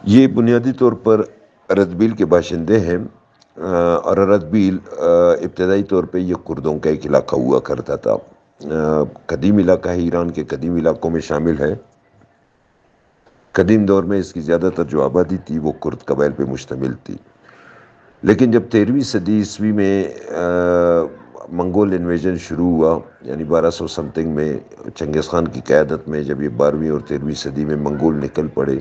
یہ بنیادی طور پر اردبیل کے باشندے ہیں، اور اردبیل ابتدائی طور پہ یہ کردوں کا ایک علاقہ ہوا کرتا تھا۔ قدیم علاقہ ہے، ایران کے قدیم علاقوں میں شامل ہے۔ قدیم دور میں اس کی زیادہ تر جو آبادی تھی وہ کرد قبائل پہ مشتمل تھی، لیکن جب 13ویں صدی میں منگول انویژن شروع ہوا، یعنی 1200 سمتنگ میں چنگیز خان کی قیادت میں جب یہ 12ویں اور 13ویں صدی میں منگول نکل پڑے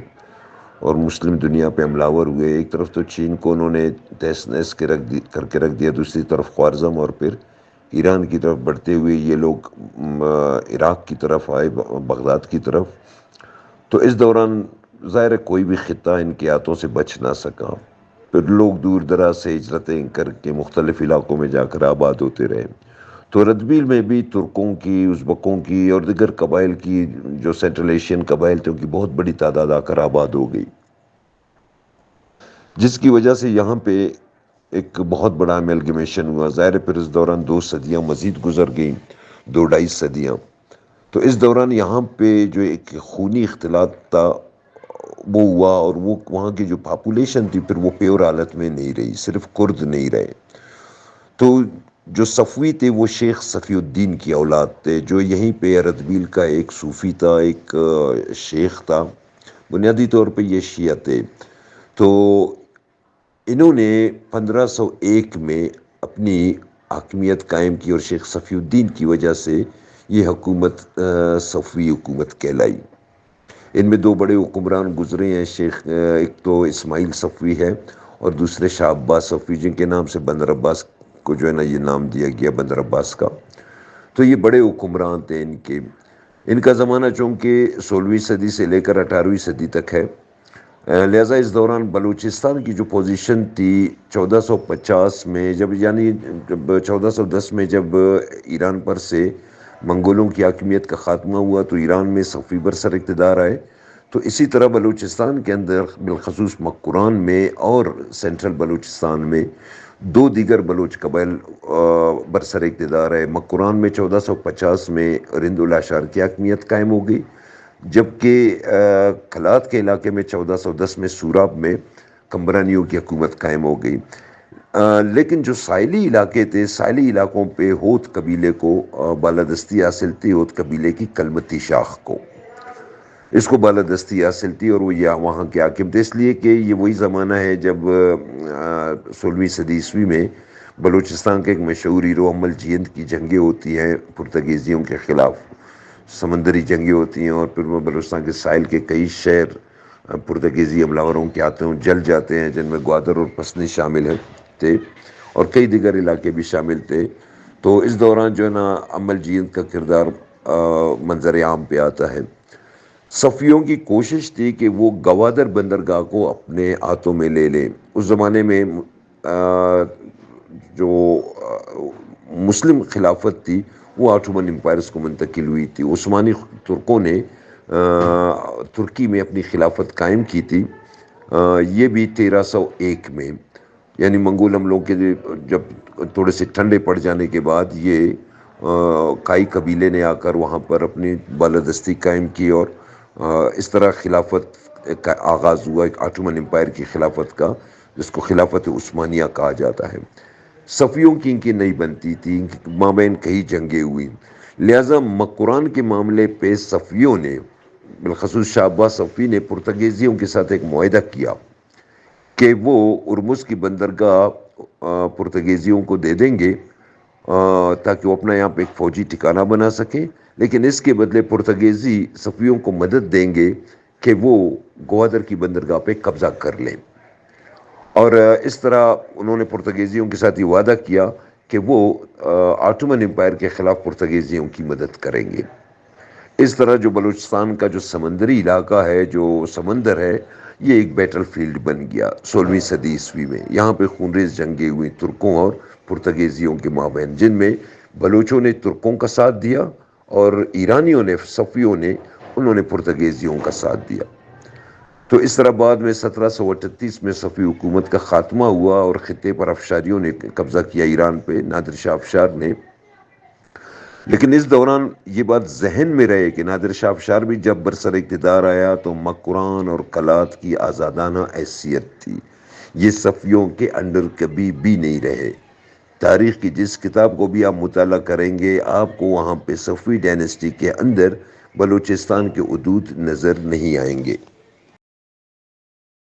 اور مسلم دنیا پہ حملہ آور ہوئے، ایک طرف تو چین کو انہوں نے تہس نہس کر کے رکھ دیا، دوسری طرف خوارزم اور پھر ایران کی طرف بڑھتے ہوئے یہ لوگ عراق کی طرف آئے، بغداد کی طرف۔ تو اس دوران ظاہر ہے کوئی بھی خطہ ان کے ہاتھوں سے بچ نہ سکا، پھر لوگ دور دراز سے ہجرتیں کر کے مختلف علاقوں میں جا کر آباد ہوتے رہے۔ تو ردبیل میں بھی ترکوں کی، ازبکوں کی اور دیگر قبائل کی، جو سینٹرل ایشین قبائل تھے، ان کی بہت بڑی تعداد آ کر آباد ہو گئی، جس کی وجہ سے یہاں پہ ایک بہت بڑا امیلگمیشن ہوا۔ ظاہر ہے پھر اس دوران 2 صدیاں مزید گزر گئیں، 2 ڈھائی صدیاں۔ تو اس دوران یہاں پہ جو ایک خونی اختلاط تھا وہ ہوا، اور وہ وہاں کی جو پاپولیشن تھی پھر وہ پیور حالت میں نہیں رہی، صرف کرد نہیں رہے۔ تو جو صفوی تھے وہ شیخ صفی الدین کی اولاد تھے، جو یہیں پہ اردبیل کا ایک صوفی تھا، ایک شیخ تھا۔ بنیادی طور پہ یہ شیعہ تھے۔ تو انہوں نے 1501 میں اپنی حاکمیت قائم کی، اور شیخ صفی الدین کی وجہ سے یہ حکومت صفوی حکومت کہلائی۔ ان میں 2 بڑے حکمران گزرے ہیں، ایک تو اسماعیل صفوی ہے اور دوسرے شاہ عباس صفوی، جن کے نام سے بندر عباس کو جو ہے نا یہ نام دیا گیا، بندر عباس کا۔ تو یہ بڑے حکمران تھے ان کا زمانہ چونکہ 16ویں صدی سے لے کر 18ویں صدی تک ہے، لہٰذا اس دوران بلوچستان کی جو پوزیشن تھی 1450 میں، جب 1410 میں جب ایران پر سے منگولوں کی حاکمیت کا خاتمہ ہوا تو ایران میں صفوی برسر اقتدار آئے، تو اسی طرح بلوچستان کے اندر بالخصوص مکران میں اور سینٹرل بلوچستان میں 2 دیگر بلوچ قبائل برسر اقتدار ہے۔ مکران میں 1450 میں رند الاشار کی حاکمیت قائم ہو گئی، جبکہ کلات کے علاقے میں 1410 میں سوراب میں کمبرانیوں کی حکومت قائم ہو گئی۔ لیکن جو ساحلی علاقے تھے، ساحلی علاقوں پہ ہوت قبیلے کو بالادستی حاصل تھی، ہوت قبیلے کی کلمتی شاخ کو، اس کو بالادستی حاصل تھی، اور وہ وہاں کے حاکم تھے، اس لیے کہ یہ وہی زمانہ ہے جب 16ویں صدی میں بلوچستان کے ایک مشہور ہیرو امل جیند کی جنگیں ہوتی ہیں پرتگیزیوں کے خلاف، سمندری جنگیں ہوتی ہیں، اور پھر وہ بلوچستان کے ساحل کے کئی شہر پرتگیزی حملہ کے ہاتھوں جل جاتے ہیں، جن میں گوادر اور پسنی شامل تھے، اور کئی دیگر علاقے بھی شامل تھے۔ تو اس دوران جو ہے نا امل جیند کا کردار منظر عام پہ آتا ہے۔ صفویوں کی کوشش تھی کہ وہ گوادر بندرگاہ کو اپنے ہاتھوں میں لے لیں۔ اس زمانے میں جو مسلم خلافت تھی وہ آٹومن امپائرز کو منتقل ہوئی تھی۔ عثمانی ترکوں نے ترکی میں اپنی خلافت قائم کی تھی، یہ بھی 1301 میں، یعنی منگول حملوں کے جب تھوڑے سے ٹھنڈے پڑ جانے کے بعد یہ کائی قبیلے نے آ کر وہاں پر اپنی بالادستی قائم کی، اور اس طرح خلافت کا آغاز ہوا، ایک آٹومن امپائر کی خلافت کا، جس کو خلافت عثمانیہ کہا جاتا ہے۔ صفویوں کی ان کی نہیں بنتی تھی، ان کی مابین کئی جنگیں ہوئی، لہٰذا مکران کے معاملے پہ صفویوں نے، بالخصوص شاہ عباس صفوی نے پرتگیزیوں کے ساتھ ایک معاہدہ کیا کہ وہ ارمز کی بندرگاہ پرتگیزیوں کو دے دیں گے تاکہ وہ اپنا یہاں پہ ایک فوجی ٹھکانہ بنا سکیں، لیکن اس کے بدلے پرتگیزی صفویوں کو مدد دیں گے کہ وہ گوادر کی بندرگاہ پہ قبضہ کر لیں، اور اس طرح انہوں نے پرتگیزیوں کے ساتھ یہ وعدہ کیا کہ وہ آٹومن امپائر کے خلاف پرتگیزیوں کی مدد کریں گے۔ اس طرح جو بلوچستان کا جو سمندری علاقہ ہے، جو سمندر ہے، یہ ایک بیٹل فیلڈ بن گیا 16ویں صدی میں۔ یہاں پہ خونریز جنگیں ہوئی ترکوں اور پرتگیزیوں کے مابین، جن میں بلوچوں نے ترکوں کا ساتھ دیا اور ایرانیوں نے، صفویوں نے، انہوں نے پرتگیزیوں کا ساتھ دیا۔ تو اس طرح بعد میں 1738 میں صفوی حکومت کا خاتمہ ہوا، اور خطے پر افشاریوں نے قبضہ کیا، ایران پہ نادر شاہ افشار نے۔ لیکن اس دوران یہ بات ذہن میں رہے کہ نادر شاہ افشار بھی جب برسر اقتدار آیا تو مکران اور کلات کی آزادانہ حیثیت تھی، یہ صفویوں کے انڈر کبھی بھی نہیں رہے۔ تاریخ کی جس کتاب کو بھی آپ مطالعہ کریں گے آپ کو وہاں پہ صفوی ڈائنسٹی کے اندر بلوچستان کے حدود نظر نہیں آئیں گے۔